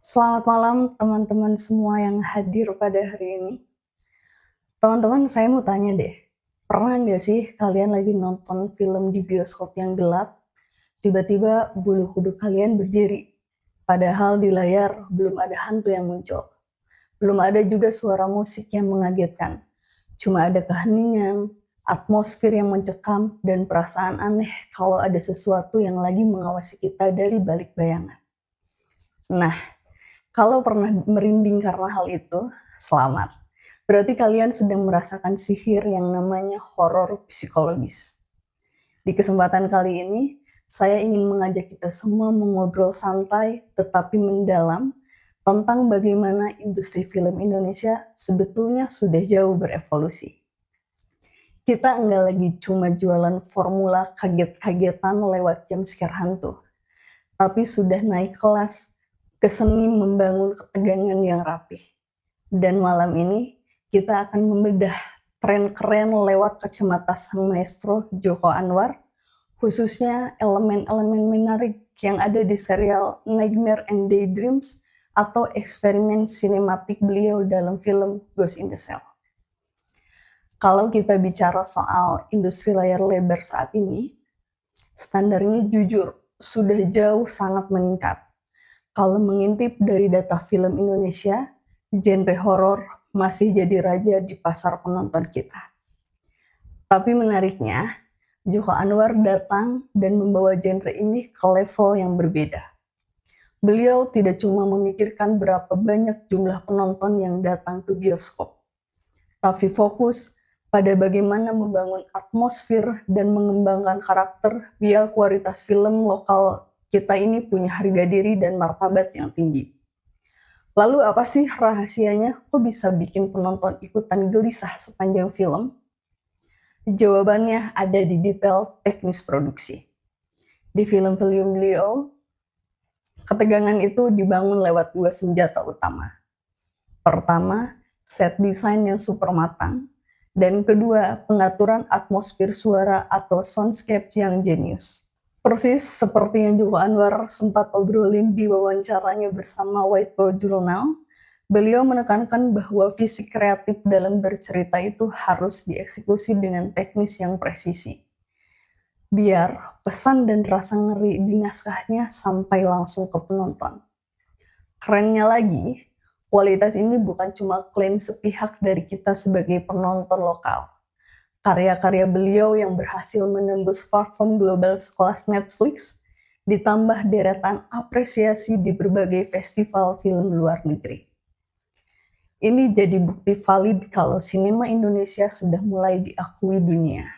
Selamat malam teman-teman semua yang hadir pada hari ini. Teman-teman, saya mau tanya deh, pernah nggak sih kalian lagi nonton film di bioskop yang gelap, tiba-tiba bulu kuduk kalian berdiri, padahal di layar belum ada hantu yang muncul, belum ada juga suara musik yang mengagetkan, cuma ada keheningan, atmosfer yang mencekam, dan perasaan aneh kalau ada sesuatu yang lagi mengawasi kita dari balik bayangan. Nah, kalau pernah merinding karena hal itu, selamat. Berarti kalian sedang merasakan sihir yang namanya horor psikologis. Di kesempatan kali ini, saya ingin mengajak kita semua mengobrol santai tetapi mendalam tentang bagaimana industri film Indonesia sebetulnya sudah jauh berevolusi. Kita enggak lagi cuma jualan formula kaget-kagetan lewat jam scare hantu, tapi sudah naik kelas ke seni membangun ketegangan yang rapih. Dan malam ini kita akan membedah tren keren lewat kacamata sang maestro Joko Anwar, khususnya elemen-elemen menarik yang ada di serial Nightmare and Daydreams atau eksperimen sinematik beliau dalam film Ghost in the Shell. Kalau kita bicara soal industri layar lebar saat ini, standarnya jujur sudah jauh sangat meningkat. Kalau mengintip dari data film Indonesia, genre horor masih jadi raja di pasar penonton kita. Tapi menariknya, Joko Anwar datang dan membawa genre ini ke level yang berbeda. Beliau tidak cuma memikirkan berapa banyak jumlah penonton yang datang ke bioskop, tapi fokus pada bagaimana membangun atmosfer dan mengembangkan karakter biar kualitas film lokal kita ini punya harga diri dan martabat yang tinggi. Lalu apa sih rahasianya kok bisa bikin penonton ikutan gelisah sepanjang film? Jawabannya ada di detail teknis produksi. Di film-film beliau, ketegangan itu dibangun lewat dua senjata utama. Pertama, set design yang super matang, dan kedua, pengaturan atmosfer suara atau soundscape yang jenius. Persis seperti yang Joko Anwar sempat obrolin di wawancaranya bersama Whiteboard Journal, beliau menekankan bahwa visi kreatif dalam bercerita itu harus dieksekusi dengan teknis yang presisi. Biar pesan dan rasa ngeri di naskahnya sampai langsung ke penonton. Kerennya lagi, kualitas ini bukan cuma klaim sepihak dari kita sebagai penonton lokal. Karya-karya beliau yang berhasil menembus platform global sekelas Netflix, ditambah deretan apresiasi di berbagai festival film luar negeri. Ini jadi bukti valid kalau sinema Indonesia sudah mulai diakui dunia.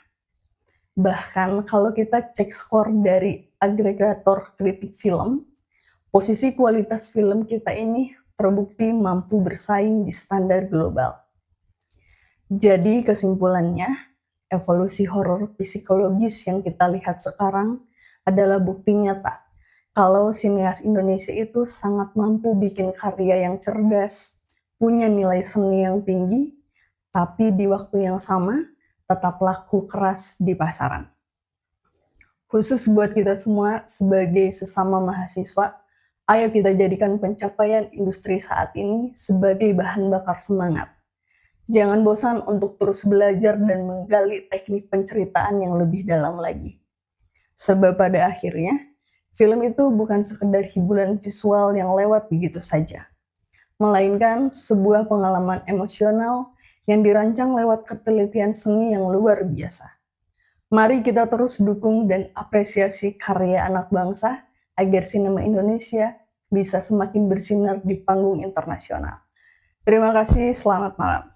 Bahkan kalau kita cek skor dari agregator kritik film, posisi kualitas film kita ini terbukti mampu bersaing di standar global. Jadi kesimpulannya, evolusi horor psikologis yang kita lihat sekarang adalah bukti nyata kalau sineas Indonesia itu sangat mampu bikin karya yang cerdas, punya nilai seni yang tinggi, tapi di waktu yang sama tetap laku keras di pasaran. Khusus buat kita semua sebagai sesama mahasiswa, ayo kita jadikan pencapaian industri saat ini sebagai bahan bakar semangat. Jangan bosan untuk terus belajar dan menggali teknik penceritaan yang lebih dalam lagi. Sebab pada akhirnya, film itu bukan sekedar hiburan visual yang lewat begitu saja, melainkan sebuah pengalaman emosional yang dirancang lewat ketelitian seni yang luar biasa. Mari kita terus dukung dan apresiasi karya anak bangsa agar sinema Indonesia bisa semakin bersinar di panggung internasional. Terima kasih, selamat malam.